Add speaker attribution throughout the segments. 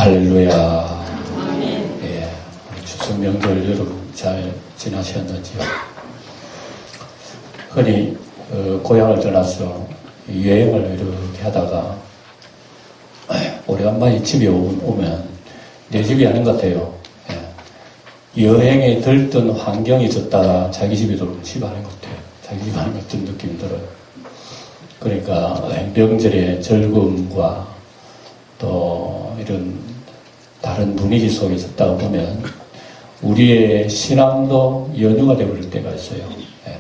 Speaker 1: 할렐루야. 예, 추석 명절 여러분 잘 지나셨는지요? 흔히 고향을 떠나서 여행을 이렇게 하다가 오래간만에 집에 오면 내 집이 아닌 것 같아요. 예. 여행에 들뜬 환경이 좋다가 자기 집에 들어오면 집 아닌 것 같아요. 자기 집 아닌 것 같은 느낌이 들어요. 그러니까 명절의 즐거움과 또 이런 다른 분위기 속에 있었다가 보면 우리의 신앙도 연유가 되어버릴 때가 있어요. 예.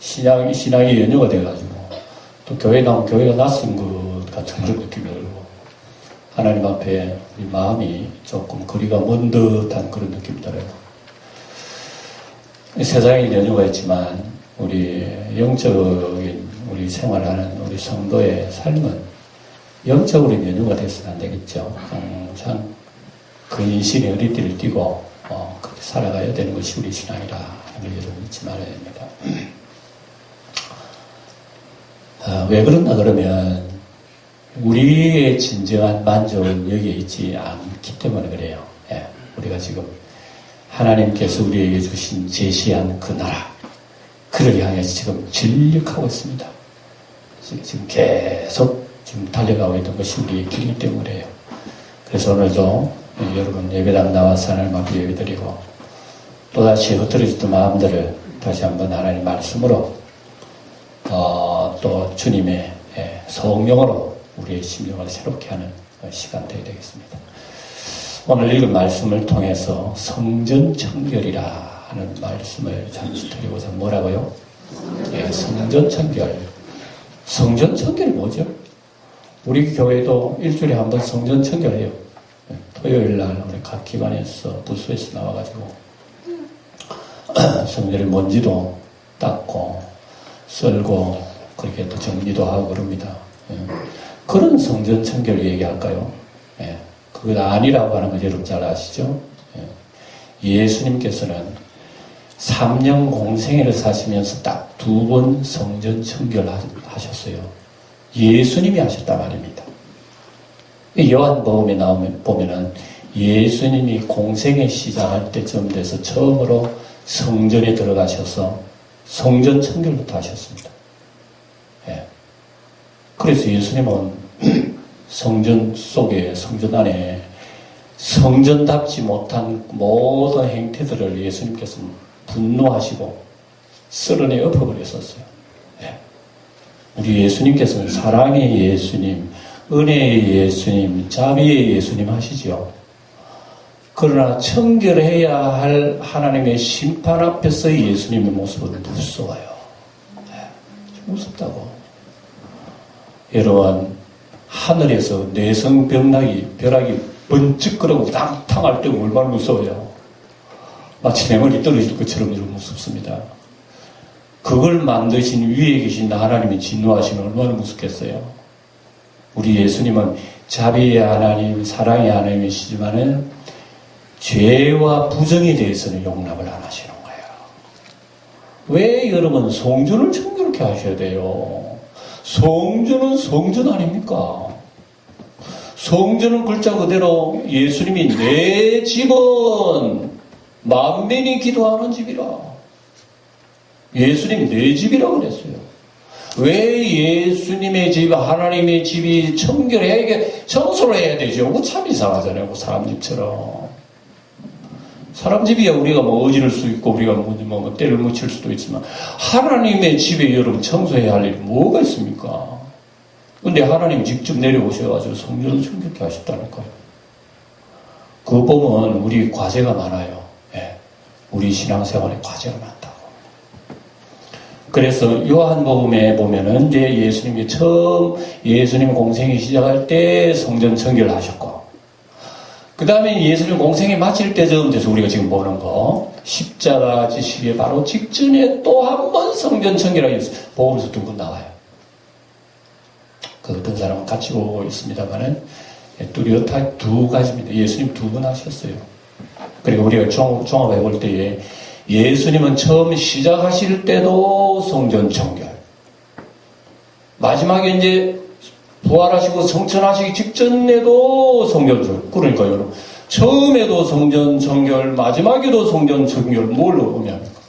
Speaker 1: 신앙이 연유가 돼가지고 또 교회 나오면 교회가 낯선 것 같은 그런 느낌이 들고 하나님 앞에 우리 마음이 조금 거리가 먼 듯한 그런 느낌이 들어요. 세상에 연유가 있지만 우리 영적인 우리 생활하는 우리 성도의 삶은 영적으로는 연유가 돼서는 안 되겠죠. 항상 근신의 허리띠를 띠고 그렇게 살아가야 되는 것이 우리 신앙이라 하는 걸 여러분 잊지 말아야 됩니다. 왜 그런가 그러면 우리의 진정한 만족은 여기에 있지 않기 때문에 그래요. 예, 우리가 지금 하나님께서 우리에게 주신 제시한 그 나라 그를 향해서 지금 진력하고 있습니다. 지금 계속 지금 달려가고 있는 것이 우리의 길이기 때문에 그래요. 그래서 오늘도 여러분 예배당 나와서 하나님 앞에 예배드리고 또다시 흩어졌던 마음들을 다시 한번 하나님 말씀으로 또 주님의 성령으로 우리의 심령을 새롭게 하는 시간 되어야 되겠습니다. 오늘 읽은 말씀을 통해서 성전 청결이라 하는 말씀을 잠시 드리고자 뭐라고요? 성전 청결. 성전 청결이 뭐죠? 우리 교회도 일주일에 한 번 성전 청결해요. 토요일 날 우리 각 기관에서 부서에서 나와가지고 성전의 먼지도 닦고 썰고 그렇게 또 정리도 하고 그럽니다. 그런 성전 청결을 얘기할까요? 그것 아니라고 하는 거 여러분 잘 아시죠? 예수님께서는 3년 공생애를 사시면서 딱 2번 성전 청결을 하셨어요. 예수님이 하셨단 말입니다. 요한복음에 보면은 예수님이 공생애 시작할 때쯤 돼서 처음으로 성전에 들어가셔서 성전 청결부터 하셨습니다. 예. 그래서 예수님은 성전 속에, 성전 안에 성전답지 못한 모든 행태들을 예수님께서는 분노하시고 쓸어내 엎어버렸었어요. 예. 우리 예수님께서는 사랑의 예수님, 은혜의 예수님, 자비의 예수님 하시죠. 그러나 청결해야 할 하나님의 심판 앞에서의 예수님의 모습은 무서워요. 무섭다고. 여러분, 하늘에서 내성벽락이, 벼락이 번쩍거리고 탕탕할 때 얼마나 무서워요. 마치 내 머리 떨어질 것처럼 이런 무섭습니다. 그걸 만드신 위에 계신 하나님이 진노하시면 얼마나 무섭겠어요. 우리 예수님은 자비의 하나님, 사랑의 하나님이시지만은 죄와 부정에 대해서는 용납을 안 하시는 거예요. 왜 여러분 성전을 청결케 하셔야 돼요? 성전은 성전 아닙니까? 성전은 글자 그대로 예수님이 내 집은 만민이 기도하는 집이라. 예수님 내 집이라고 그랬어요. 왜 예수님의 집, 하나님의 집이 청결해야, 청소를 해야 되죠? 참 이상하잖아요. 사람 집처럼. 사람 집이야 우리가 뭐 어지를 수 있고 우리가 뭐 때를 묻힐 수도 있지만 하나님의 집에 여러분 청소해야 할 일이 뭐가 있습니까? 근데 하나님이 직접 내려오셔가지고 성전을 청결케 하셨다니까요. 그거 보면 우리 과제가 많아요. 예. 우리 신앙생활에 과제가 많다고. 그래서 요한복음에 보면은 이제 예수님이 처음 예수님 공생이 시작할 때 성전 청결을 하셨고 그 다음에 예수님 공생이 마칠 때쯤 돼서 우리가 지금 보는 거 십자가 지시기에 바로 직전에 또 한 번 성전 청결하게 복음에서 2번 나와요. 그 어떤 사람은 같이 보고 있습니다만은 뚜렷하게 2가지입니다. 예수님 2번 하셨어요. 그리고 우리가 종합해 볼 때에 예수님은 처음 시작하실 때도 성전 청결 마지막에 이제 부활하시고 성천하시기 직전에도 성전, 그러니까 여러분, 처음에도 성전 정결, 마지막에도 성전 정결, 뭘 의미합니까?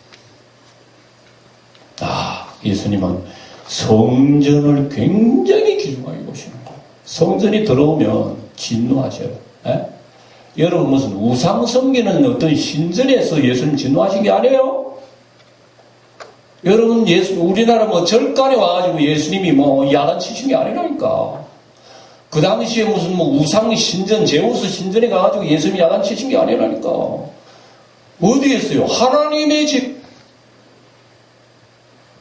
Speaker 1: 예수님은 성전을 굉장히 귀중하게 보시는 거예요. 성전이 들어오면 진노하셔요. 에? 여러분 무슨 우상 섬기는 어떤 신전에서 예수님 진노하신 게 아니에요? 여러분 우리나라 뭐 절간에 와가지고 예수님이 뭐 야단 치신 게 아니라니까. 그 당시에 무슨 뭐 우상 신전, 제우스 신전에 가가지고 예수님이 야단 치신 게 아니라니까. 어디에 있어요? 하나님의 집.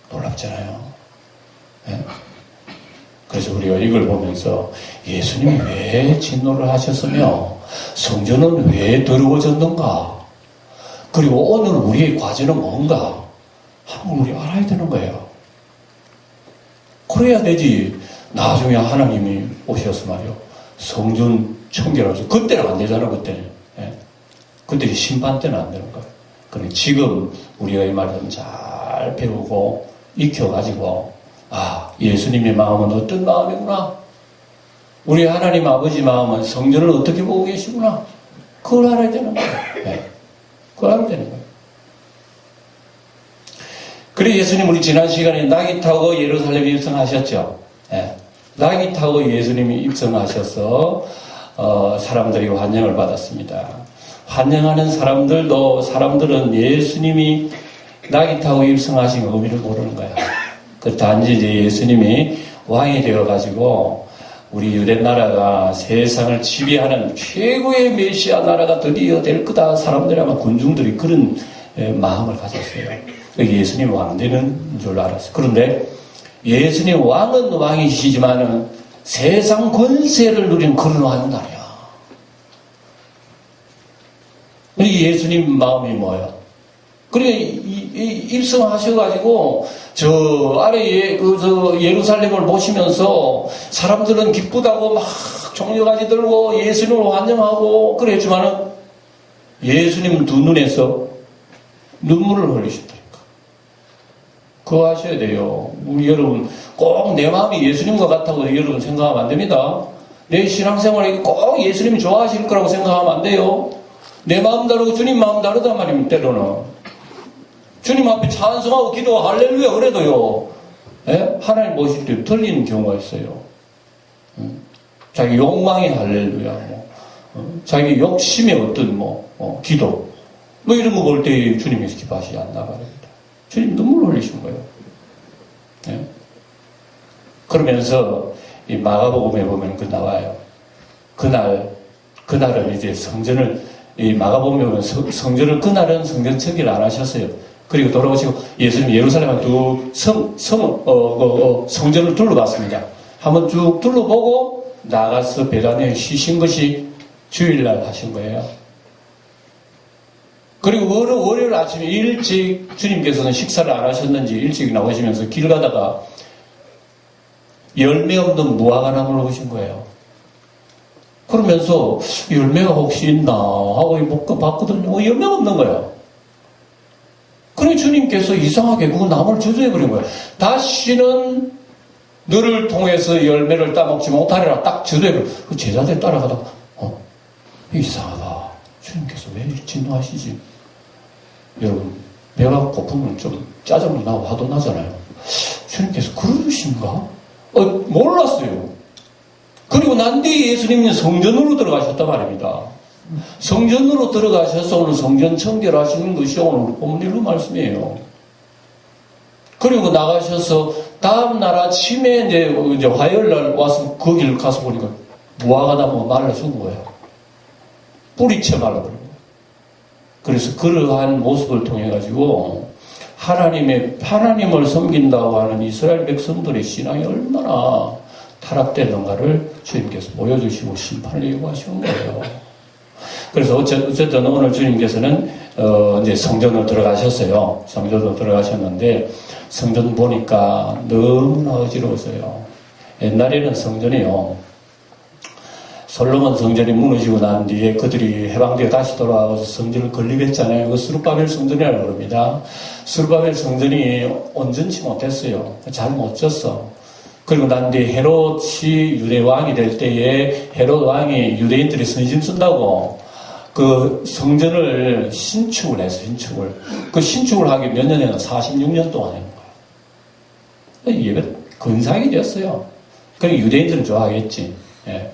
Speaker 1: 놀랍잖아요. 네? 그래서 우리가 이걸 보면서 예수님이 왜 진노를 하셨으며 성전은 왜 더러워졌는가? 그리고 오늘 우리의 과제는 뭔가? 한번 우리 알아야 되는 거예요. 그래야 되지. 나중에 하나님이 오셔서 말이요. 성전 청결하죠. 그때는 안 되잖아, 그때는. 예? 그때 심판 때는 안 되는 거예요. 그런데 지금 우리가 이 말을 잘 배우고 익혀가지고, 예수님의 마음은 어떤 마음이구나. 우리 하나님 아버지 마음은 성전을 어떻게 보고 계시구나. 그걸 알아야 되는 거예요. 예? 그걸 알아야 되는 거예요. 그래 예수님 우리 지난 시간에 낙이 타고 예루살렘에 입성하셨죠. 예. 낙이 타고 예수님이 입성하셔서 사람들이 환영을 받았습니다. 환영하는 사람들은 예수님이 낙이 타고 입성하신 의미를 모르는 거야. 그 단지 이제 예수님이 왕이 되어가지고 우리 유대 나라가 세상을 지배하는 최고의 메시아 나라가 드디어 될 거다. 사람들이 아마 군중들이 그런 마음을 가졌어요. 예수님 왕 되는 줄 알았어요. 그런데 예수님 왕은 왕이시지만은 세상 권세를 누리는 그런 왕은 아니야. 예수님 마음이 뭐예요? 그래 입성하셔가지고 저 아래에 예루살렘을 보시면서 사람들은 기쁘다고 막 종려가지 들고 예수님을 환영하고 그랬지만은 예수님 두 눈에서 눈물을 흘리셨다니까. 그거 하셔야 돼요. 우리 여러분 꼭 내 마음이 예수님과 같다고 여러분 생각하면 안 됩니다. 내 신앙생활에 꼭 예수님이 좋아하실 거라고 생각하면 안 돼요. 내 마음 다르고 주님 마음 다르단 말입니다. 때로는 주님 앞에 찬송하고 기도하고 할렐루야 그래도요, 예? 하나님 보실 때 틀리는 경우가 있어요. 자기 욕망의 할렐루야, 자기 욕심의 어떤 기도 이런 거 볼 때 주님께서 기뻐하시지 않나 말입니다. 주님 눈물 흘리신 거예요. 예? 그러면서 이 마가복음에 보면 나와요. 그날은 이제 성전을 이 마가복음에 보면 성전을 그날은 성전 청결을 안 하셨어요. 그리고 돌아오시고 예수님 예루살렘 성전을 둘러봤습니다. 한번 쭉 둘러보고 나가서 베다니에 쉬신 것이 주일날 하신 거예요. 그리고 월요일 아침에 일찍 주님께서는 식사를 안 하셨는지 일찍 나오시면서 길 가다가 열매 없는 무화과나무를 보신 거예요. 그러면서 열매가 혹시 있나 하고 봤거든요. 열매가 없는 거예요. 그러니 주님께서 이상하게 그 나무를 저주해버린 거예요. 다시는 너를 통해서 열매를 따먹지 못하리라 딱 저주해버린 거예요. 그 제자들 따라가다가 이상하다. 주님께서 왜 이렇게 진노하시지? 여러분 배가 고프면 좀 짜증도 나고 화도 나잖아요. 주님께서 그러신가? 몰랐어요. 그리고 난 뒤에 예수님은 성전으로 들어가셨단 말입니다. 성전으로 들어가셔서 오늘 성전 청결하시는 것이 오늘 본문의 말씀이에요. 그리고 나가셔서 다음날 아침에 이제 화요일날 와서 거기를 가서 보니까 무화과나무가 말라 죽은 거예요. 뿌리채 말라버린 거예요. 그래서 그러한 모습을 통해 가지고 하나님을 섬긴다고 하는 이스라엘 백성들의 신앙이 얼마나 타락되는가를 주님께서 보여주시고 심판을 예고하시는 거예요. 그래서 어쨌든 오늘 주님께서는 이제 성전으로 들어가셨어요. 성전으로 들어가셨는데 성전 보니까 너무나 어지러웠어요. 옛날에는 성전이요, 솔로몬 성전이 무너지고 난 뒤에 그들이 해방되어 다시 돌아와서 성전을 건립했잖아요. 그 스룹바벨 성전이라고 그럽니다. 스룹바벨 성전이 온전치 못했어요. 잘 못 졌어. 그리고 난 뒤에 헤롯이 유대 왕이 될 때에 헤롯 왕이 유대인들이 선심 쓴다고 그 성전을 신축을 해서 신축을. 그 신축을 하기 몇 년이나 46년 동안 한 거예요. 예배 근사하게 되었어요. 그러니까 유대인들은 좋아하겠지. 예.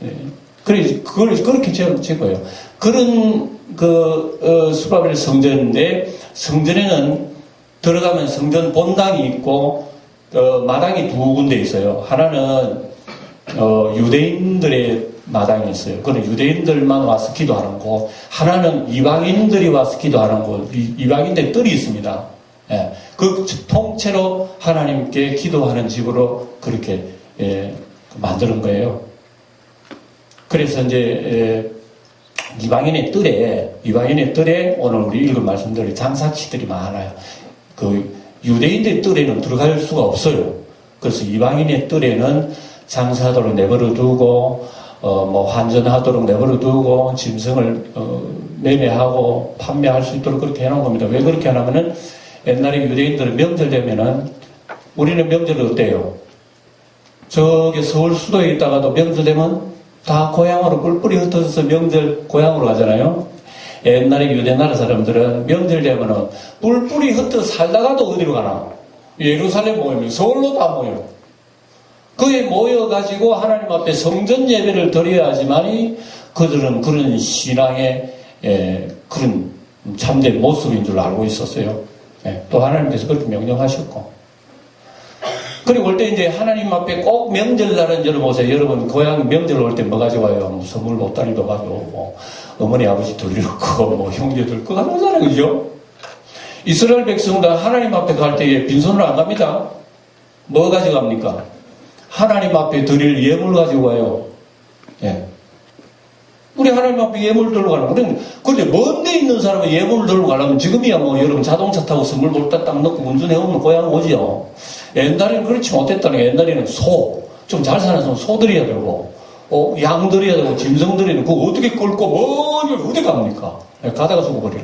Speaker 1: 예. 그걸 그렇게 찍어요. 그런 수바벨 성전인데 성전에는 들어가면 성전 본당이 있고 마당이 두 군데 있어요. 하나는 유대인들의 마당이 있어요. 그건 유대인들만 와서 기도하는 곳. 하나는 이방인들이 와서 기도하는 곳. 이방인들 뜰이 있습니다. 예. 그 통째로 하나님께 기도하는 집으로 그렇게 만드는 거예요. 그래서 이제 이방인의 뜰에 오늘 우리 읽은 말씀대로 장사치들이 많아요. 그 유대인들 뜰에는 들어갈 수가 없어요. 그래서 이방인의 뜰에는 장사하도록 내버려 두고 환전하도록 내버려 두고 짐승을 매매하고 판매할 수 있도록 그렇게 해놓은 겁니다. 왜 그렇게 하냐면은 옛날에 유대인들은 명절 되면은 우리는 명절이 어때요? 저기 서울 수도에 있다가도 명절 되면 다 고향으로 뿔뿔이 흩어져서 명절 고향으로 가잖아요. 옛날에 유대 나라 사람들은 명절 되면은 뿔뿔이 흩어 살다가도 어디로 가나? 예루살렘 모이면 서울로 다 모여. 그에 모여가지고 하나님 앞에 성전 예배를 드려야지만이 그들은 그런 신앙의 그런 참된 모습인 줄 알고 있었어요. 또 하나님께서 그렇게 명령하셨고. 그리고 올 때 이제 하나님 앞에 꼭 명절날은 여러분 보세요. 여러분 고향 명절 올 때 뭐 가져와요? 선물 보따리도 가져오고 어머니 아버지 돌려놓고 형제들 그거 하잖아요. 그죠? 이스라엘 백성들 하나님 앞에 갈 때에 빈손으로 안 갑니다. 뭐 가져갑니까? 하나님 앞에 드릴 예물 가지고 와요. 예. 우리 하나님 앞에 예물 들고 가는 거는 근데 먼데 있는 사람은 예물을 들고 가려면 지금이야 여러분 자동차 타고 선물 볼때 딱 넣고 운전해오면 고향 오지요. 옛날에는 그렇지 못했다는 게 옛날에는 좀 잘 사는 사람은 소 드려야 되고 양 드려야 되고 짐승 드려야 되고 그거 어떻게 끌고 멀리 어디 갑니까? 가다가 죽어버려요.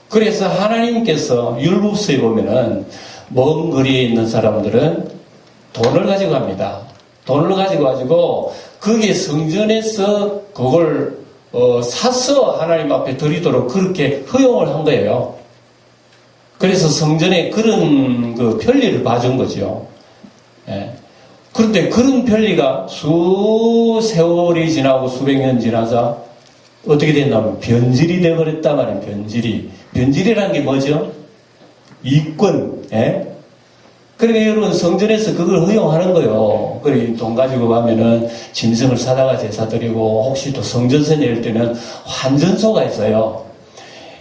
Speaker 1: 그래서 하나님께서 율법서에 보면은 먼 거리에 있는 사람들은 돈을 가지고 갑니다. 돈을 가지고 그게 성전에서 그걸 사서 하나님 앞에 드리도록 그렇게 허용을 한 거예요. 그래서 성전에 그런 그 편리를 봐준 거죠. 예. 그런데 그런 편리가 세월이 지나고 수백 년 지나서 어떻게 됐냐면 변질이 되어버렸단 말이에요. 변질이라는 게 뭐죠? 이권. 예? 그러니까 여러분 성전에서 그걸 허용하는 거예요. 그래 돈 가지고 가면은 짐승을 사다가 제사 드리고 혹시 또 성전세 낼 때는 환전소가 있어요.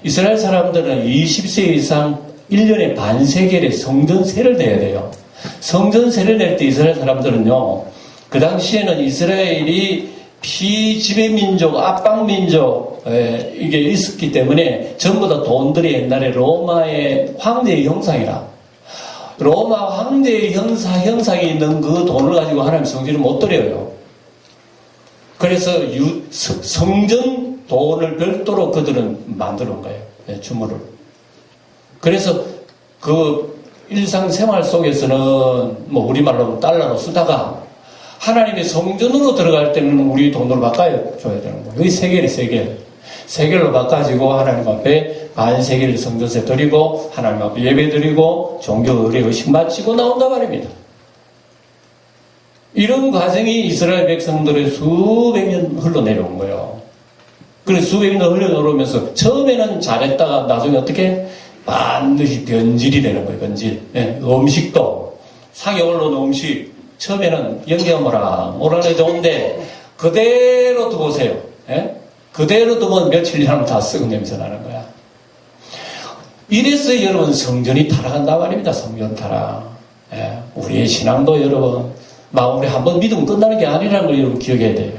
Speaker 1: 이스라엘 사람들은 20세 이상 1년에 반세겔의 성전세를 내야 돼요. 성전세를 낼 때 이스라엘 사람들은요. 그 당시에는 이스라엘이 피지배민족, 압방민족 이게 있었기 때문에 전부 다 돈들이 옛날에 로마의 황제의 형상이라 로마 황제의 형상이 있는 그 돈을 가지고 하나님 성전을 못 드려요. 그래서 성전 돈을 별도로 그들은 만들어 온 거예요. 주물을. 그래서 그 일상생활 속에서는 우리말로 달러로 쓰다가 하나님의 성전으로 들어갈 때는 우리 돈으로 바꿔줘야 되는 거예요. 여기 세겔로 바꿔가지고 하나님 앞에 반세겔 성전세 드리고 하나님 앞에 예배 드리고 종교 의례 의식 마치고 나온단 말입니다. 이런 과정이 이스라엘 백성들의 수백 년 흘러내려온 거예요. 그래서 수백 년 흘러내려오면서 처음에는 잘했다가 나중에 어떻게 반드시 변질이 되는 거예요. 변질. 예, 음식도 상에 올라오는 음식 처음에는 영양모라 모란에 좋은데 그대로 두고세요. 예? 그대로 두면 며칠 지나면 다 썩은 냄새 나는 거야. 이래서 여러분 성전이 타락한단 말입니다. 성전 타락. 예, 우리의 신앙도 여러분 우리 한번 믿으면 끝나는 게 아니라는 걸 여러분 기억해야 돼요.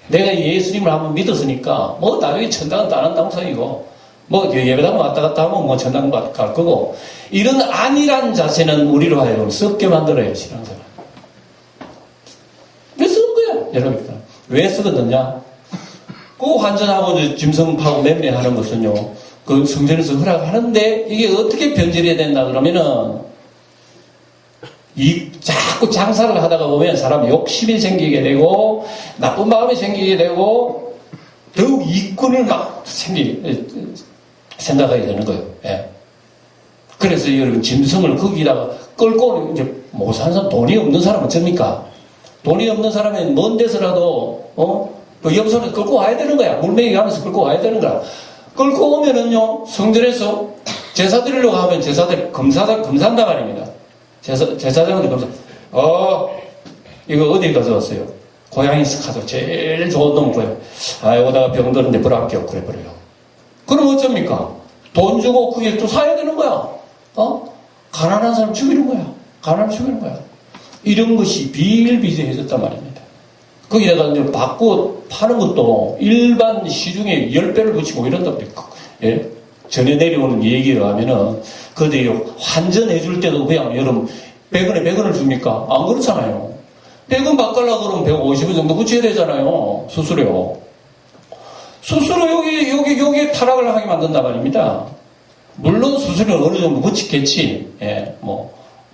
Speaker 1: 내가 예수님을 한번 믿었으니까 나중에 천당은 다른 당상이고 예배당 왔다 갔다 하면 천당 갈 거고 이런 안일한 자세는 우리로 하여금 썩게 만들어요. 신앙생활. 왜 썩은 거야? 여러분 왜 썩었느냐? 그 환전하고 짐승 파고 매매하는 것은요 그 성전에서 허락하는데 이게 어떻게 변질해야 된다 그러면은 자꾸 장사를 하다가 보면 사람 욕심이 생기게 되고, 나쁜 마음이 생기게 되고, 더욱 이권을 막 생각하게 되는 거예요. 예. 그래서 여러분, 짐승을 거기다가 끌고, 이제, 못 사는 사람, 돈이 없는 사람은 어쩝니까? 돈이 없는 사람은 먼 데서라도, 그 옆선에서 끌고 와야 되는 거야. 물매기 가면서 끌고 와야 되는 거야. 끌고 오면은요, 성전에서 제사 드리려고 하면 제사들, 금산다 말입니다. 제사장한테 검사, 이거 어디 가져왔어요? 고향에서 가져. 제일 좋은 놈 거예요. 이거다가 병드는데 불합격. 그래버려요. 그럼 어쩝니까? 돈 주고 그게 또 사야 되는 거야. 가난한 사람 죽이는 거야. 가난한 죽이는 거야. 이런 것이 비일비재해졌단 말입니다. 거기다가 이제 받고 파는 것도 일반 시중에 10배를 붙이고 이런다. 예? 전에 내려오는 얘기를 하면은, 그때 환전해 줄 때도 그냥 여러분, 100원에 100원을 줍니까? 안 그렇잖아요. 100원 바꾸려고 그러면 150원 정도 붙여야 되잖아요. 수수료. 수수료 여기 타락을 하게 만든단 말입니다. 물론 수수료는 어느 정도 붙이겠지. 예,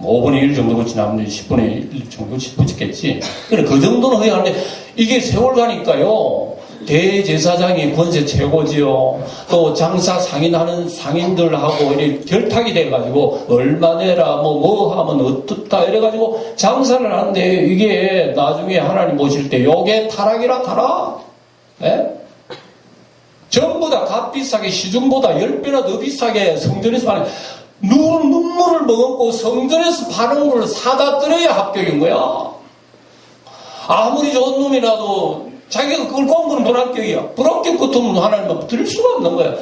Speaker 1: 5분의 1 정도 붙이 나머지 10분의 1 정도 붙이겠지. 그 정도는 해야 하는데, 이게 세월 가니까요. 대제사장이 권세 최고지요. 또 장사 상인하는 상인들하고 이렇게 결탁이 돼가지고 얼마 내라 뭐 하면 어떻다 이래가지고 장사를 하는데 이게 나중에 하나님 보실 때 요게 타락이라 타락. 예? 전부 다 값비싸게 시중보다 10배나 더 비싸게 성전에서 파는 눈물을 머금고 성전에서 파는 걸 사다 들어야 합격인 거야. 아무리 좋은 놈이라도 자기가 그걸 꼰 거는 불합격이야. 불합격 같으면 하나님은 드릴 수가 없는 거야.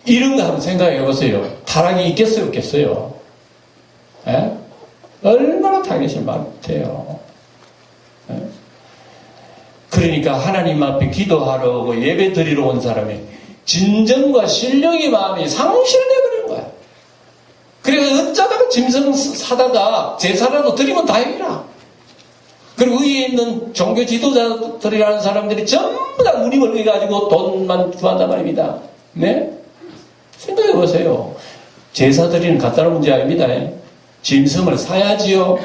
Speaker 1: 이런 거 한번 생각해 보세요. 타락이 있겠어요, 없겠어요? 예? 얼마나 타겟이 많대요. 예? 그러니까 하나님 앞에 기도하러 예배 드리러 온 사람이 진정과 신령의 마음이 상실되어버리는 거야. 그래서 어쩌다가 짐승 사다가 제사라도 드리면 다행이라. 그리고 위에 있는 종교 지도자들이라는 사람들이 전부 다 눈이 멀게가지고 돈만 구한단 말입니다. 네? 생각해 보세요. 제사 드리는 간단한 문제 아닙니다. 짐승을 사야지요.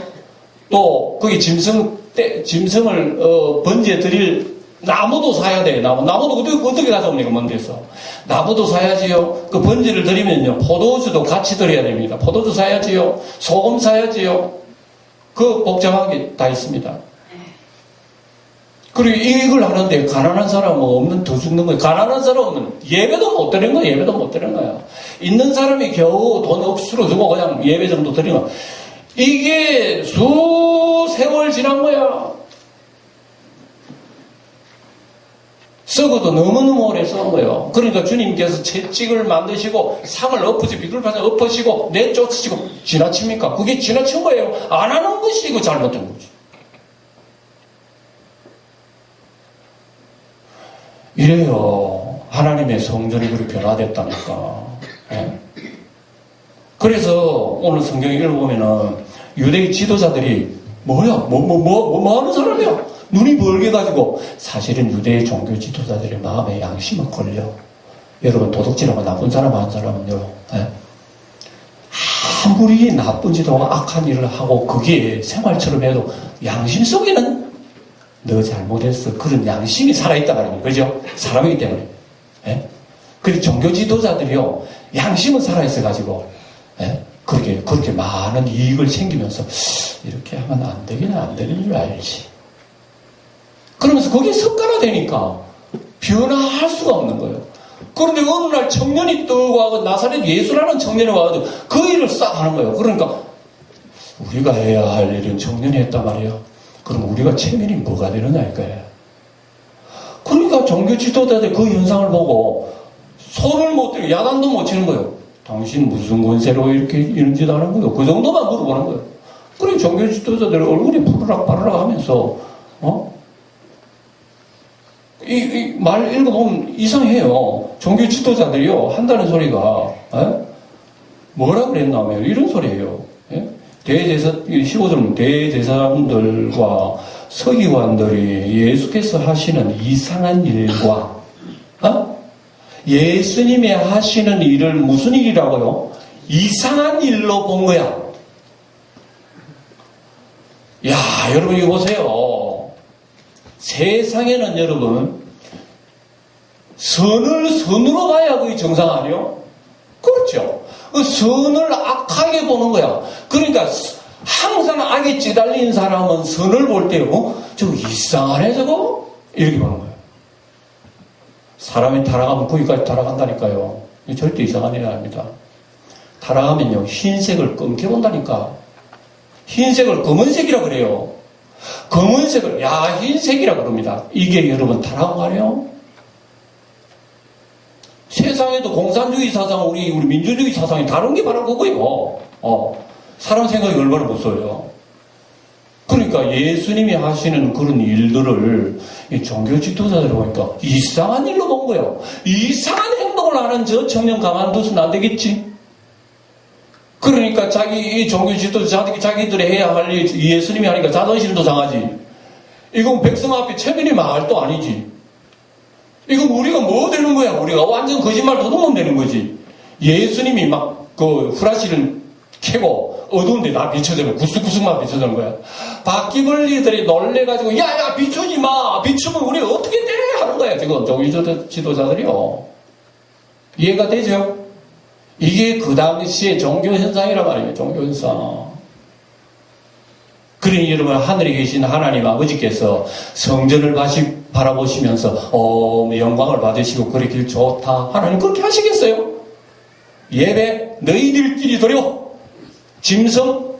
Speaker 1: 또 거기 짐승을 번제에 드릴 나무도 사야 돼요. 나무도 어떻게 가져옵니까? 먼 데서. 나무도 사야지요. 그 번제를 드리면요. 포도주도 같이 드려야 됩니다. 포도주 사야지요. 소금 사야지요. 그 복잡한 게 다 있습니다. 그리고 이걸 하는데 가난한 사람은 없는 더 죽는 거예요. 가난한 사람은 예배도 못 드리는 거예요. 예배도 못 드리는 거예요. 있는 사람이 겨우 돈 억수로 주고 그냥 예배 정도 드리는 거예요. 이게 수세월 지난 거야. 썩어도 너무너무 오래 썩은 거예요. 그러니까 주님께서 채찍을 만드시고 상을 엎으시고 비둘판을 엎으시고 내쫓으시고 지나칩니까? 그게 지나친 거예요. 안 하는 것이 이거 잘못된 거지. 이래요. 하나님의 성전이 그렇게 변화됐다니까. 예? 그래서 오늘 성경 읽어보면은 유대의 지도자들이 뭐야? 뭐 하는 사람이야? 눈이 벌게 가지고 사실은 유대의 종교 지도자들의 마음에 양심은 걸려. 여러분 도둑질하고 나쁜 사람 한 사람은요. 예? 아무리 나쁜 짓하고 악한 일을 하고 그게 생활처럼 해도 양심 속에는 너 잘못했어. 그런 양심이 살아있다 말입니다. 그죠? 사람이기 때문에. 예? 그리고 종교 지도자들이요. 양심은 살아있어가지고 예? 그렇게 많은 이익을 챙기면서 이렇게 하면 안 되긴 안 되는 줄 알지. 그러면서 거기에 습관화되니까 변화할 수가 없는 거예요. 그런데 어느 날 청년이 뜨고 하고 나사렛 예수라는 청년이 와가지고 그 일을 싹 하는 거예요. 그러니까 우리가 해야 할 일은 청년이 했단 말이에요. 그럼 우리가 체면이 뭐가 되느냐 이거예요. 그러니까 종교 지도자들 그 현상을 보고 손을 못 들고 야단도 못 치는 거예요. 당신 무슨 권세로 이렇게 이런 짓 하는 거예요. 그 정도만 물어보는 거예요. 그래 종교 지도자들 얼굴이 부르락바르락 하면서 이 말 읽어보면 이상해요. 종교 지도자들이요 한다는 소리가 뭐라 그랬냐면 이런 소리예요. 예? 15절 대제사장들과 서기관들이 예수께서 하시는 이상한 일과 예수님이 하시는 일을 무슨 일이라고요? 이상한 일로 본 거야. 야, 여러분 이거 보세요. 세상에는 여러분 선으로 가야 그게 정상 아니요? 그렇죠. 그 선을 악하게 보는 거야. 그러니까 항상 악에 찌달린 사람은 선을 볼 때, 저거 이상하네, 저거? 이렇게 보는 거예요. 사람이 타락하면 거기까지 타락한다니까요. 절대 이상한 일이 아닙니다. 타락하면요, 흰색을 검게 본다니까. 흰색을 검은색이라 그래요. 검은색을, 야, 흰색이라 그럽니다. 이게 여러분 타락한 거 아니에요? 세상에도 공산주의 사상, 우리 민주주의 사상이 다른 게 바로 그거예요. 사람 생각이 얼마나 무서워요. 그러니까 예수님이 하시는 그런 일들을 이 종교 지도자들 보니까 이상한 일로 본 거예요. 이상한 행동을 하는 저 청년 가만두서는 안 되겠지. 그러니까 이 종교 지도자들이 자기들이 해야 할 일, 예수님이 하니까 자존심도 상하지. 이건 백성 앞에 체면이 말도 아니지. 이건 우리가 뭐 되는 거야? 우리가 완전 거짓말 도둑놈 되는 거지. 예수님이 막 그 후라시를 캐고 어두운데 나 비춰주는 구석구석만 비춰주는 거야. 바퀴벌리들이 놀래가지고 야야 비추지 마. 비추면 우리 어떻게 돼? 하는 거야. 지금 종교 지도자들이요. 이해가 되죠? 이게 그 당시의 종교 현상이란 말이에요. 종교 현상. 그러니 여러분 하늘에 계신 하나님 아버지께서 성전을 바라보시면서 영광을 받으시고 그러길 좋다. 하나님 그렇게 하시겠어요? 예배 너희들끼리 드려. 짐승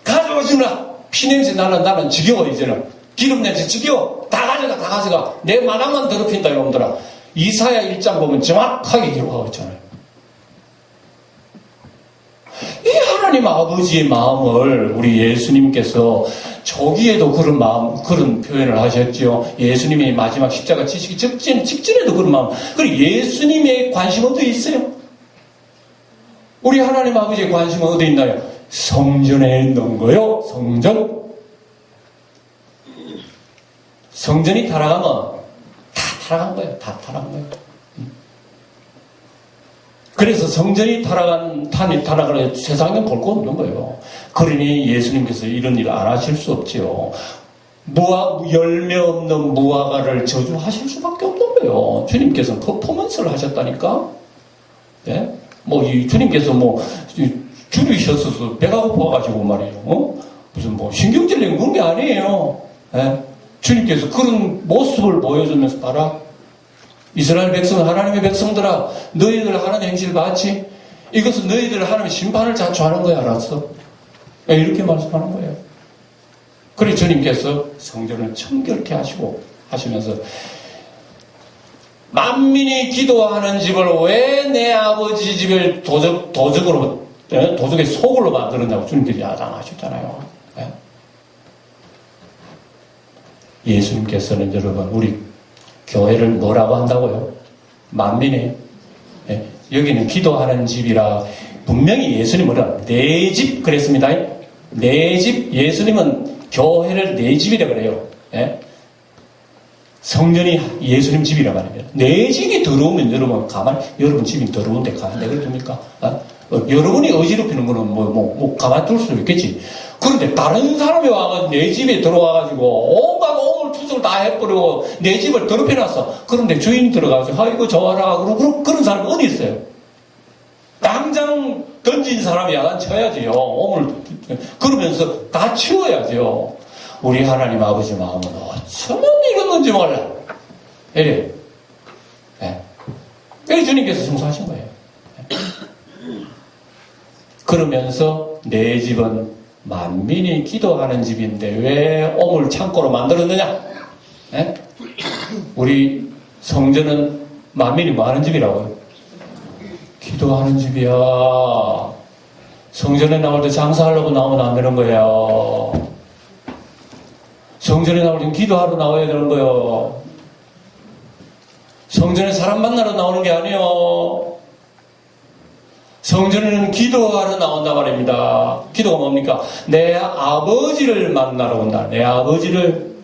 Speaker 1: 가져오시라. 피냄새 나는 지겨워 이제는. 기름냄새 지겨워. 다 가져가. 내 마당만 더럽힌다 이놈들아. 이사야 1장 보면 정확하게 기록하고 있잖아요. 이 하나님 아버지의 마음을 우리 예수님께서 초기에도 그런 마음, 그런 표현을 하셨죠. 예수님이 마지막 십자가 지시기 직전에도 그런 마음. 그리고 예수님의 관심은 어디 있어요? 우리 하나님 아버지의 관심은 어디 있나요? 성전에 있는 거요. 성전이 타락하면 다 타락한 거예요. 다 타락한 거예요. 그래서 성전이 타락을 해서 세상에 볼 거 없는 거예요. 그러니 예수님께서 이런 일을 안 하실 수 없지요. 열매 없는 무화과를 저주하실 수밖에 없는 거예요. 주님께서는 퍼포먼스를 하셨다니까. 네? 주님께서 줄이셨어서 배가 고파가지고 말이에요. 무슨 신경질내는 그런 게 아니에요. 네? 주님께서 그런 모습을 보여주면서 봐라. 이스라엘 백성, 하나님의 백성들아, 너희들 하나님의 행실을 봤지? 이것은 너희들 하나님의 심판을 자초하는 거야, 알았어? 이렇게 말씀하는 거예요. 그래서 주님께서 성전을 청결케 하시면서 만민이 기도하는 집을 왜 내 아버지 집을 도적의 소굴로 만들었냐고 주님께서 야단하셨잖아요. 예수님께서는 여러분, 우리 교회를 뭐라고 한다고요? 만민의. 여기는 기도하는 집이라 분명히 예수님은 내 집 그랬습니다. 내 집. 예수님은 교회를 내 집이라 그래요. 성전이 예수님 집이라 말입니다. 내 집이 더러우면 여러분 집이 더러운데 가만히 냅둡니까? 여러분이 어지럽히는 거는 가만히 둘 수 있겠지. 그런데 다른 사람이 와가지고 내 집에 들어와가지고 온갖 오물투석을 다 해버리고 내 집을 더럽혀놨어. 그런데 주인이 들어가서 아이고 좋아라 그러고 그런 사람이 어디 있어요? 당장 던진 사람이 야단 쳐야지요. 그러면서 다 치워야죠. 우리 하나님 아버지 마음은 어쩌면 이겼는지 몰라. 이래. 그래서 주님께서 청소하신 거예요. 그러면서 내 집은 만민이 기도하는 집인데 왜 오물 창고로 만들었느냐? 우리 성전은 만민이 뭐 하는 집이라고요? 기도하는 집이야. 성전에 나올 때 장사하려고 나오면 안 되는 거야. 성전에 나올 땐 기도하러 나와야 되는 거예요. 성전에 사람 만나러 나오는 게 아니에요. 성전에는 기도하러 나온다 말입니다. 기도가 뭡니까? 내 아버지를 만나러 온다. 내 아버지를.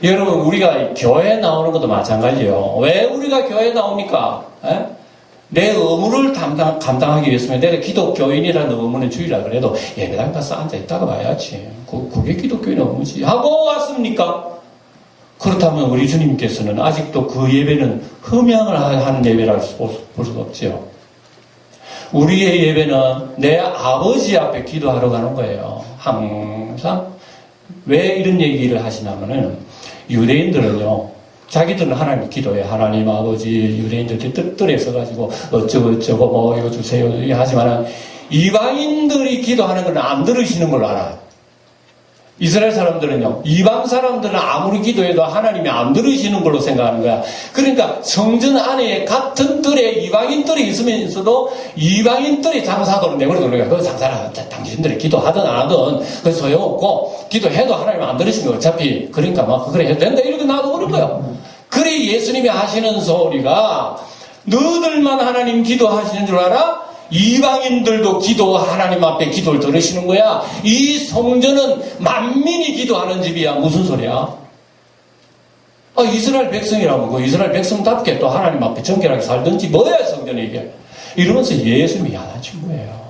Speaker 1: 여러분 우리가 교회에 나오는 것도 마찬가지예요. 왜 우리가 교회에 나옵니까? 내 의무를 감당하기 위해서는 내가 기독교인이라는 의무는 주의라 그래도 예배당 가서 앉아있다가 봐야지. 그게 기독교인 의무지. 하고 왔습니까? 그렇다면 우리 주님께서는 아직도 그 예배는 흠양을 하는 예배라고 볼 수가 없죠. 우리의 예배는 내 아버지 앞에 기도하러 가는 거예요. 항상. 왜 이런 얘기를 하시냐면은 유대인들은요, 자기들은 하나님 기도해. 하나님 아버지, 유대인들 뜻들에 써가지고 어쩌고 뭐 이거 주세요 하지만은 이방인들이 기도하는 건 안 들으시는 걸로 알아요. 이스라엘 사람들은요, 이방 사람들은 아무리 기도해도 하나님이 안 들으시는 걸로 생각하는 거야. 그러니까 성전 안에 같은 뜰에 이방인들이 있으면서도 이방인들이 장사하도록 내버려두는 거야. 그 장사를 당신들이 기도하든 안 하든 그 소용없고, 기도해도 하나님 안 들으시는 거야. 어차피. 그러니까 막 그래 해도 된다 이렇게 놔두는 거야. 그래 예수님이 하시는 소리가 너희들만 하나님 기도하시는 줄 알아? 이방인들도 하나님 앞에 기도를 들으시는 거야. 이 성전은 만민이 기도하는 집이야. 무슨 소리야? 이스라엘 백성이라면 그 이스라엘 백성답게 또 하나님 앞에 정결하게 살든지 뭐야 성전이 이게. 이러면서 예수님이 야단친 거예요.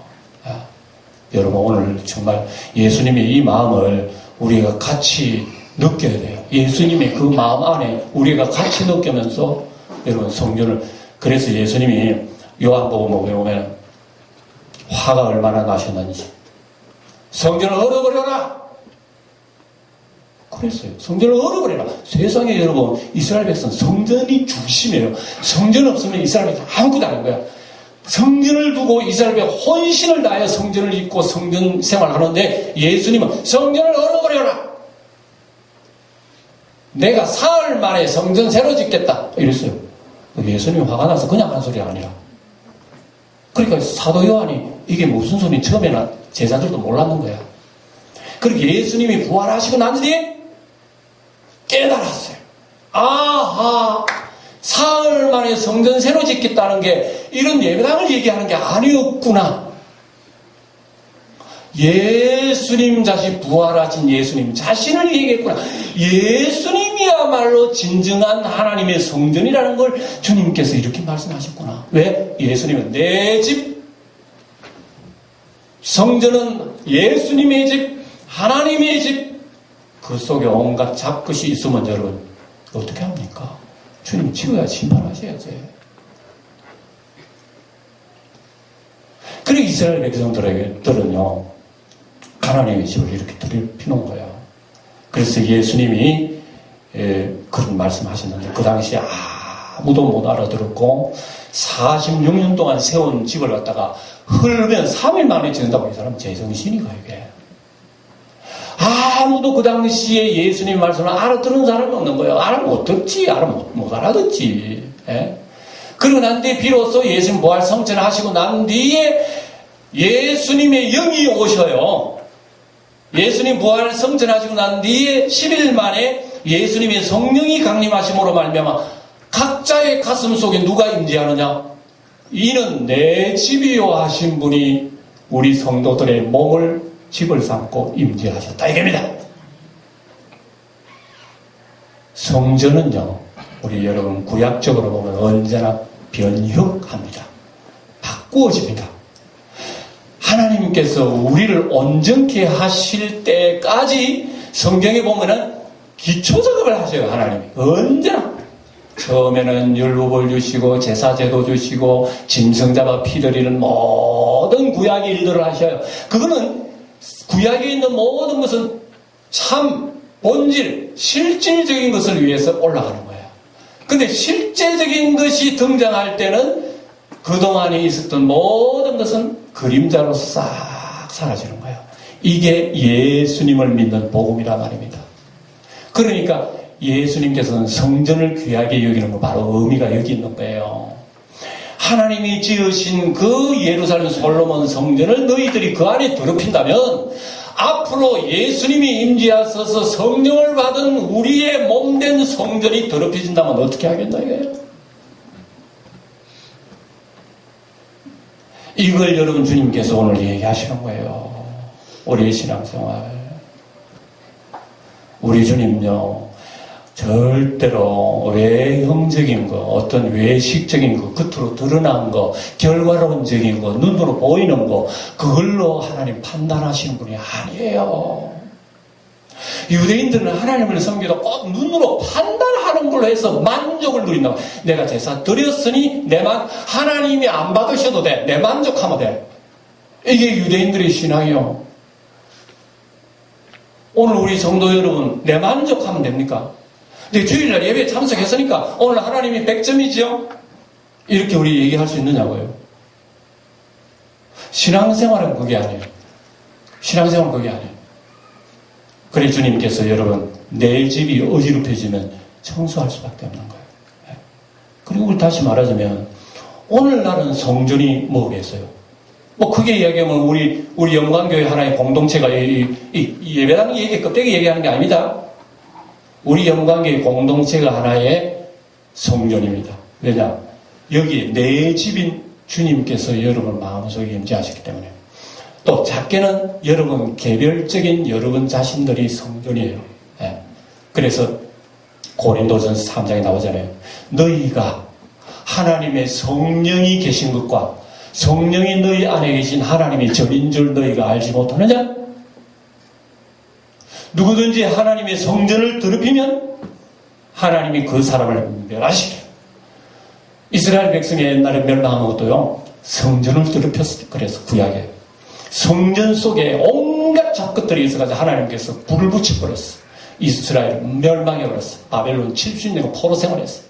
Speaker 1: 여러분 오늘 정말 예수님의 이 마음을 우리가 같이 느껴야 돼요. 예수님의 그 마음 안에 우리가 같이 느끼면서 여러분 성전을, 그래서 예수님이 요한복음에 보면 화가 얼마나 나셨는지 성전을 얼어버려라 그랬어요. 성전을 얼어버려라. 세상에 여러분 이스라엘 백성 성전이 중심이에요. 성전 없으면 이스라엘 백성 아무것도 아닌 거야. 성전을 두고 이스라엘 백성 혼신을 다하여 성전을 짓고 성전 생활하는데 예수님은 성전을 얼어버려라. 내가 사흘 만에 성전 새로 짓겠다 이랬어요. 예수님이 화가 나서 그냥 한 소리가 아니라, 그러니까 사도 요한이 이게 무슨 소리 처음에는 제자들도 몰랐는 거야. 그리고 예수님이 부활하시고 난 뒤에 깨달았어요. 아하, 사흘 만에 성전 새로 짓겠다는 게 이런 예배당을 얘기하는 게 아니었구나. 예수님 자신, 부활하신 예수님 자신을 얘기했구나. 예수님이야말로 진정한 하나님의 성전이라는 걸 주님께서 이렇게 말씀하셨구나. 왜? 예수님은 내 집, 성전은 예수님의 집, 하나님의 집, 그 속에 온갖 잡것이 있으면 여러분 어떻게 합니까? 주님 치워야 심판하셔야지. 그리고 이스라엘 백성들은요, 하나님의 집을 이렇게 더럽히는 거야. 그래서 예수님이 그런 말씀하셨는데 그 당시에 아무도 못 알아들었고 46년 동안 세운 집을 갖다가 흐르면 3일 만에 짓는다고 이 사람 제정신이가 이게. 아무도 그 당시에 예수님 말씀을 알아들은 사람이 없는 거예요. 알아 못 듣지, 못 알아듣지. 예? 그러고 난 뒤에 비로소 예수님 부활 성천을 하시고 난 뒤에 예수님의 영이 오셔요. 예수님 부활 성천하시고 난 뒤에 10일 만에 예수님의 성령이 강림하심으로 말미암아 각자의 가슴 속에 누가 임재하느냐? 이는 내 집이요 하신 분이 우리 성도들의 몸을 집을 삼고 임재하셨다 이겁니다. 성전은요, 우리 여러분 구약적으로 보면 언제나 변혁합니다. 바꾸어집니다. 하나님께서 우리를 온전케 하실 때까지 성경에 보면은 기초작업을 하셔요. 하나님이 언제나. 처음에는 율법을 주시고 제사제도 주시고 짐승 잡아 피드리는 모든 구약의 일들을 하셔요. 그거는 구약에 있는 모든 것은 참 본질, 실질적인 것을 위해서 올라가는 거예요. 근데 실제적인 것이 등장할 때는 그동안에 있었던 모든 것은 그림자로 싹 사라지는 거예요. 이게 예수님을 믿는 복음이라 말입니다. 그러니까 예수님께서는 성전을 귀하게 여기는 거 바로 의미가 여기 있는 거예요. 하나님이 지으신 그 예루살렘 솔로몬 성전을 너희들이 그 안에 더럽힌다면 앞으로 예수님이 임재하셔서 성령을 받은 우리의 몸된 성전이 더럽혀진다면 어떻게 하겠나 이거예요? 이걸 여러분 주님께서 오늘 얘기하시는 거예요. 우리의 신앙생활. 우리 주님요, 절대로 외형적인 거, 어떤 외식적인 거, 겉으로 드러난 거, 결과론적인 거, 눈으로 보이는 거, 그걸로 하나님 판단하시는 분이 아니에요. 유대인들은 하나님을 섬기도 꼭 눈으로 판단하는 걸로 해서 만족을 누린다. 내가 제사 드렸으니 하나님이 안 받으셔도 돼. 내 만족하면 돼. 이게 유대인들의 신앙이요. 오늘 우리 성도 여러분, 내 만족하면 됩니까? 근데 주일날 예배에 참석했으니까 오늘 하나님이 100점이죠? 이렇게 우리 얘기할 수 있느냐고요. 신앙생활은 그게 아니에요. 신앙생활은 그게 아니에요. 그래 주님께서 여러분, 내 집이 어지럽혀지면 청소할 수밖에 없는 거예요. 그리고 다시 말하자면 오늘날은 성전이 뭐겠어요? 뭐 크게 이야기하면 우리 영광교회 하나의 공동체가 예배당 얘기 껍데기 얘기하는 게 아닙니다. 우리 영광교회 공동체가 하나의 성전입니다. 왜냐? 여기에 내 집인 주님께서 여러분 마음속에 임재하셨기 때문에. 또 작게는 여러분 개별적인 여러분 자신들이 성전이에요. 예. 그래서 고린도전서 3장에 나오잖아요. 너희가 하나님의 성령이 계신 것과 성령이 너희 안에 계신 하나님이 전인 줄 너희가 알지 못하느냐? 누구든지 하나님의 성전을 더럽히면 하나님이 그 사람을 멸하시게. 이스라엘 백성이 옛날에 멸망한 것도요, 성전을 더럽혔어요. 그래서 구약에 성전 속에 온갖 잡것들이 있어가지고 하나님께서 불을 붙여버렸어. 이스라엘 멸망해버렸어. 바벨론 70년 포로 생활했어.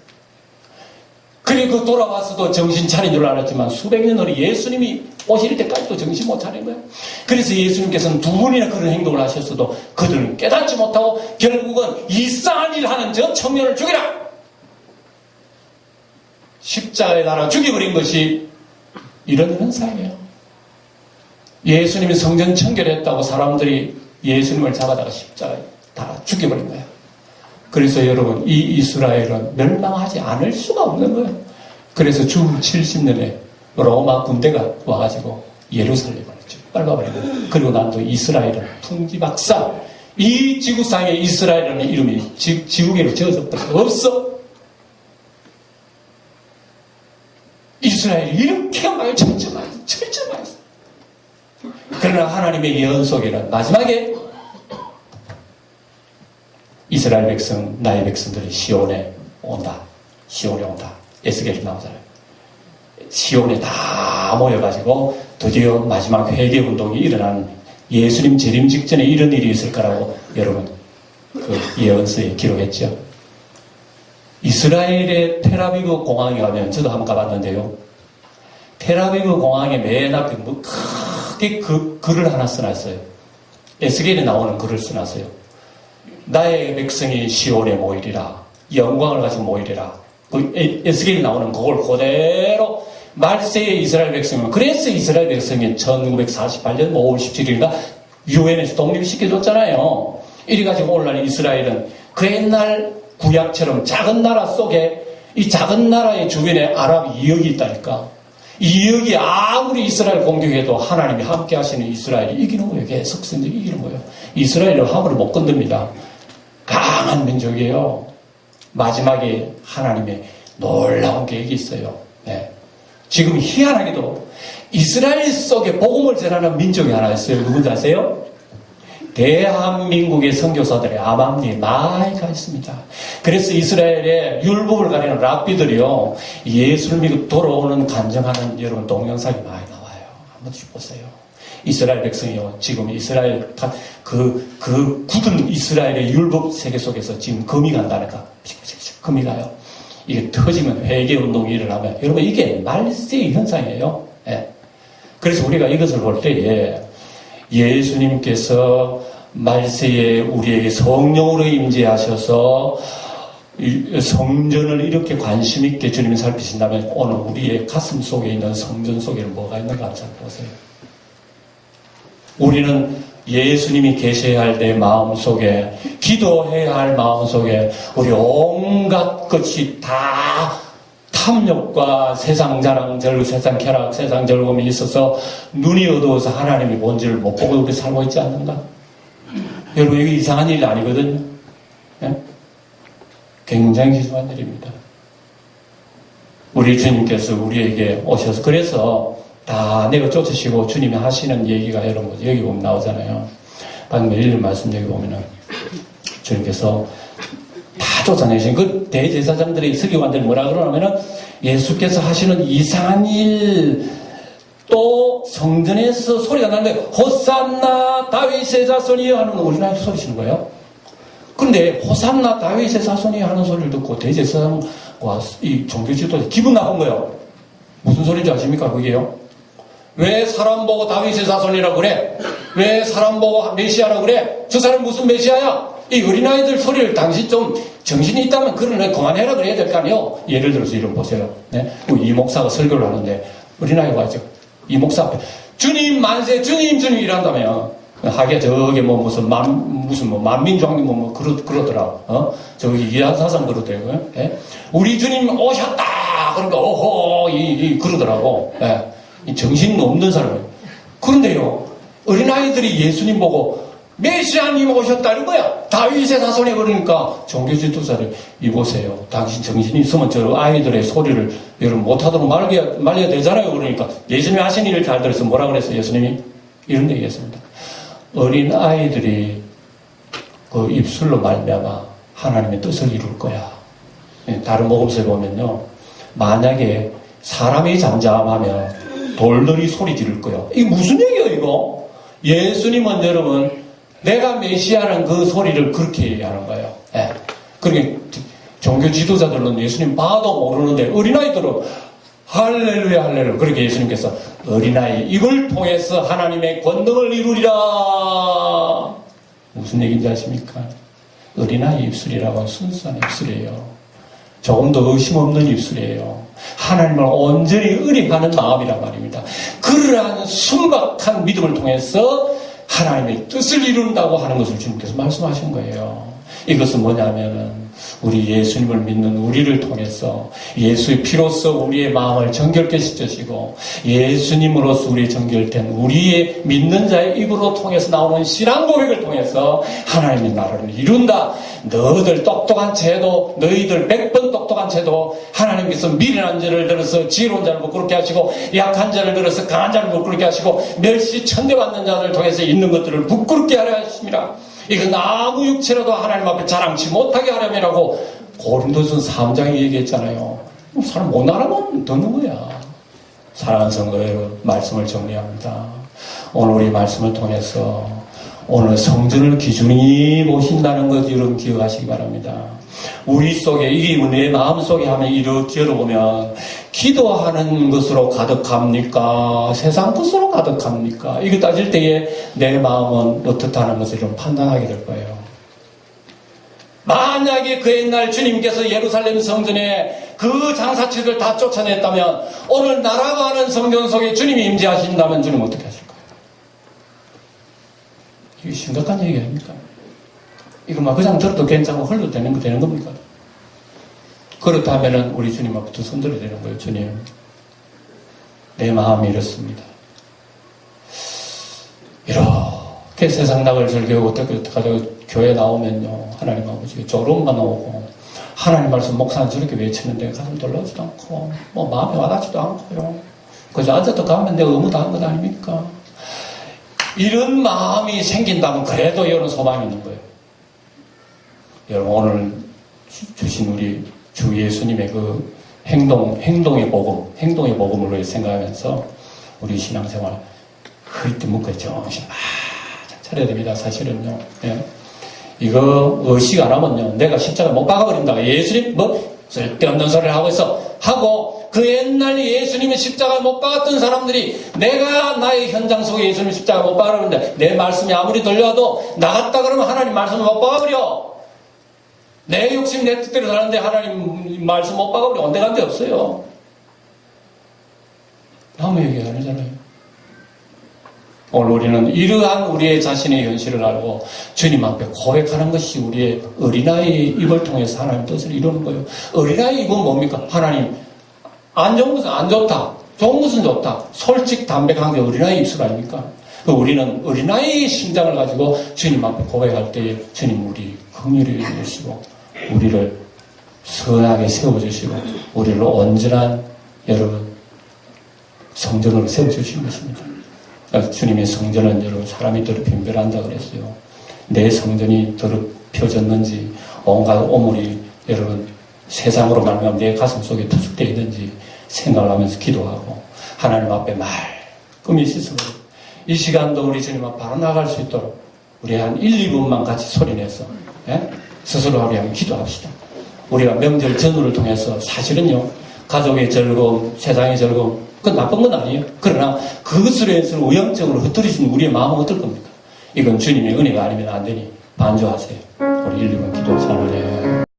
Speaker 1: 그리고 돌아와서도 정신 차린 줄 알았지만 수백 년 후에 예수님이 오실 때까지도 정신 못 차린 거예요. 그래서 예수님께서는 두 번이나 그런 행동을 하셨어도 그들은 깨닫지 못하고 결국은 이상한 일 하는 저 청년을 죽이라! 십자가에 달아 죽여버린 것이 이런 현상이에요. 예수님이 성전 청결했다고 사람들이 예수님을 잡아다가 십자가에 달아 죽여버린 거예요. 그래서 여러분, 이 이스라엘은 멸망하지 않을 수가 없는 거예요. 그래서 주 70년에 로마 군대가 와가지고 예루살렘을 밟아버린 거예요. 그리고 난도 이스라엘은 풍지박산, 이 지구상에 이스라엘이라는 이름이 지구계로 지어졌던 거 없어. 이스라엘이 이렇게 많이 철저하게 그러나 하나님의 예언 속에는 마지막에 이스라엘 백성, 나의 백성들이 시온에 온다. 시온에 온다. 에스겔이 나오잖아요. 시온에 다 모여가지고 드디어 마지막 회개운동이 일어나는 예수님 재림 직전에 이런 일이 있을 거라고 여러분 그 예언서에 기록했죠. 이스라엘의 텔아비브 공항에 가면 저도 한번 가봤는데요. 텔아비브 공항의 맨 앞에 뭐 크게 글을 하나 써놨어요. 에스겔에 나오는 글을 써놨어요. 나의 백성이 시온에 모이리라. 영광을 가지고 모이리라. 그 에스겔에 나오는 그걸 그대로 말세의 이스라엘 백성은, 그래서 이스라엘 백성이 1948년 5월 17일인가 유엔에서 독립시켜줬잖아요. 이래가지고 오늘날 이스라엘은 그 옛날 구약처럼 작은 나라 속에 이 작은 나라의 주변에 아랍 2억이 있다니까. 2억이 아무리 이스라엘 공격해도 하나님이 함께 하시는 이스라엘이 이기는 거예요. 계속 선생이 이기는 거예요. 이스라엘은 함부로 못 건듭니다. 강한 민족이에요. 마지막에 하나님의 놀라운 계획이 있어요. 네. 지금 희한하게도 이스라엘 속에 복음을 전하는 민족이 하나 있어요. 누군지 아세요? 대한민국의 선교사들의 아맘리 많이 가 있습니다. 그래서 이스라엘의 율법을 가리는 랍비들이요, 예수를 믿고 돌아오는 간증하는 여러분 동영상이 많이 나와요. 한번 보세요. 이스라엘 백성이요, 지금 이스라엘 그 굳은 이스라엘의 율법 세계 속에서 지금 금이 간다니까. 금이 가요. 이게 터지면 회개 운동이 일어나면, 여러분 이게 말세의 현상이에요. 예. 그래서 우리가 이것을 볼 때에 예수님께서 말세에 우리에게 성령으로 임재하셔서 성전을 이렇게 관심 있게 주님이 살피신다면 오늘 우리의 가슴 속에 있는 성전 속에는 뭐가 있는가 한번 보세요. 우리는 예수님이 계셔야 할 내 마음 속에, 기도해야 할 마음 속에 우리 온갖 것이 다 탐욕과 세상 자랑, 세상 쾌락, 세상 즐거움이 있어서 눈이 어두워서 하나님이 뭔지를 못 보고 우리 살고 있지 않는가? 여러분, 이게 이상한 일이 아니거든요. 예? 굉장히 귀중한 일입니다. 우리 주님께서 우리에게 오셔서 그래서 다 내가 쫓으시고 주님이 하시는 얘기가 여러분 여기 보면 나오잖아요. 방금 예를 말씀 여기 보면은 주님께서 다 쫓아내신 그 대제사장들의 서기관들이 뭐라 그러냐면은 예수께서 하시는 이상한 일, 또 성전에서 소리가 나는데 호산나 다윗의 자손이 하는 우리나라에서 소리치는 거예요. 그런데 호산나 다윗의 자손이 하는 소리를 듣고 대제사장과 이 종교지도자 기분 나쁜 거예요. 무슨 소리인지 아십니까? 그게요. 왜 사람 보고 다윗의 자손이라고 그래? 왜 사람 보고 메시아라고 그래? 저 사람 무슨 메시아야? 이 어린아이들 소리를 당신 좀 정신이 있다면 그러네 그만해라 그래야 될 거 아니에요? 예를 들어서 이런 보세요. 네? 이 목사가 설교를 하는데 어린아이가 와죠. 이 목사 앞에 주님 만세 주님 이란다며 하기야 저게 뭐 무슨 만민종이 그러더라. 저기 이한사상 그러더라고요. 예? 우리 주님 오셨다 그러니까 오호 그러더라고. 예? 이 정신이 없는 사람이에요. 그런데요 어린아이들이 예수님 보고 메시아님 오셨다 이런 거야. 다윗의 자손이 그러니까 종교지도자를 이보세요. 당신 정신이 있으면 저 아이들의 소리를 여러분 못하도록 말려야 되잖아요. 그러니까 예수님이 하신 일을 잘 들어서 뭐라 그랬어요? 예수님이 이런 얘기했습니다. 어린 아이들이 그 입술로 말미암아 하나님의 뜻을 이룰 거야. 다른 복음서에 보면요, 만약에 사람이 잠잠하면 돌들이 소리 지를 거야. 이게 무슨 얘기예요, 이거? 예수님은 여러분 내가 메시아라는 그 소리를 그렇게 얘기하는 거예요. 예. 그러니까 종교 지도자들은 예수님 봐도 모르는데 어린아이들은 할렐루야 할렐루야 그렇게 예수님께서 어린아이 입을 통해서 하나님의 권능을 이루리라. 무슨 얘기인지 아십니까? 어린아이 입술이라고 순수한 입술이에요. 조금 더 의심 없는 입술이에요. 하나님을 온전히 의뢰하는 마음이란 말입니다. 그러한 순박한 믿음을 통해서 하나님의 뜻을 이룬다고 하는 것을 주님께서 말씀하신 거예요. 이것은 뭐냐면은 우리 예수님을 믿는 우리를 통해서 예수의 피로써 우리의 마음을 정결케 시켜주시고 예수님으로서 우리 정결된 우리의 믿는 자의 입으로 통해서 나오는 신앙 고백을 통해서 하나님의 나라를 이룬다. 너희들 똑똑한 채도 너희들 100번 똑똑한 채도 하나님께서 미련한 자를 들어서 지혜로운 자를 부끄럽게 하시고 약한 자를 들어서 강한 자를 부끄럽게 하시고 멸시 천대받는 자를 통해서 있는 것들을 부끄럽게 하려 하십니다. 이건 아무 육체라도 하나님 앞에 자랑치 못하게 하려면이라고 고린도전서 3장에 얘기했잖아요. 사람 못 알아보면 듣는 거야. 사랑하는 성도 여러분, 말씀을 정리합니다. 오늘 우리 말씀을 통해서 오늘 성전을 기준히 모신다는 것 여러분 기억하시기 바랍니다. 우리 속에 이게 내 마음 속에 하면 이렇게 열어보면 기도하는 것으로 가득합니까? 세상 뜻으로 가득합니까? 이거 따질 때에 내 마음은 어떻다는 것을 좀 판단하게 될 거예요. 만약에 그 옛날 주님께서 예루살렘 성전에 그 장사치들 다 쫓아냈다면 오늘 날아가는 성전 속에 주님이 임재하신다면 주님 어떻게 하실 거예요? 이게 심각한 얘기 아닙니까? 이거 막 그냥 들어도 괜찮고 흘러도 되는 겁니까? 그렇다면은 우리 주님 앞부터 손들어야 되는 거예요. 주님, 내 마음이 이렇습니다. 이렇게 세상 낙을 즐기고 어떻게 가지고 교회 나오면요, 하나님 아버지 조롱만 오고 하나님 말씀 목사는 저렇게 외치는데 가슴 돌아오지도 않고 뭐 마음에 와닿지도 않고요. 그저 앉아도 가면 내가 의무도 한 것 아닙니까? 이런 마음이 생긴다면 그래도 이런 소망이 있는 거예요. 여러분 오늘 주신 우리 주 예수님의 그 행동의 복음을 위해 생각하면서 우리 신앙생활 흘 때 묶어 정신 바짝 차려야 됩니다. 사실은요. 예. 이거 의식 안 하면요, 내가 십자가 못 박아버린다. 예수님 뭐 쓸데없는 소리를 하고 있어 하고 그 옛날 예수님의 십자가 못 박았던 사람들이 내가 나의 현장 속에 예수님 십자가 못 박았는데 내 말씀이 아무리 들려와도 나갔다 그러면 하나님 말씀을 못 박아버려. 내 욕심 내 뜻대로 사는데 하나님 말씀 못 박아버려. 온데간데 없어요. 아무 얘기 안 하잖아요. 오늘 우리는 이러한 우리의 자신의 현실을 알고 주님 앞에 고백하는 것이 우리의 어린아이의 입을 통해서 하나님 뜻을 이루는 거예요. 어린아이 입은 뭡니까? 하나님 안 좋은 것은 안 좋다, 좋은 것은 좋다, 솔직 담백한 게 어린아이 입술 아닙니까? 우리는 어린아이의 심장을 가지고 주님 앞에 고백할 때에 주님 우리 긍휼히 여기시고 우리를 선하게 세워주시고 우리를 온전한 여러분 성전으로 세워주신 것입니다. 주님의 성전은 여러분 사람이 더럽히면 멸한다 그랬어요. 내 성전이 더럽혀졌는지 온갖 오물이 여러분 세상으로 말하면 내 가슴 속에 투숙되어 있는지 생각을 하면서 기도하고 하나님 앞에 말끔히 씻어버리고 이 시간도 우리 주님 앞 바로 나갈 수 있도록 우리 한 1, 2분만 같이 소리내서 스스로 우리 한번 기도합시다. 우리가 명절 전후를 통해서 사실은요 가족의 즐거움, 세상의 즐거움 그건 나쁜 건 아니에요. 그러나 그것으로 해서 우영적으로 흩어지신 우리의 마음은 어떨 겁니까? 이건 주님의 은혜가 아니면 안 되니 반주하세요. 우리 1, 2분 기도 찬양해.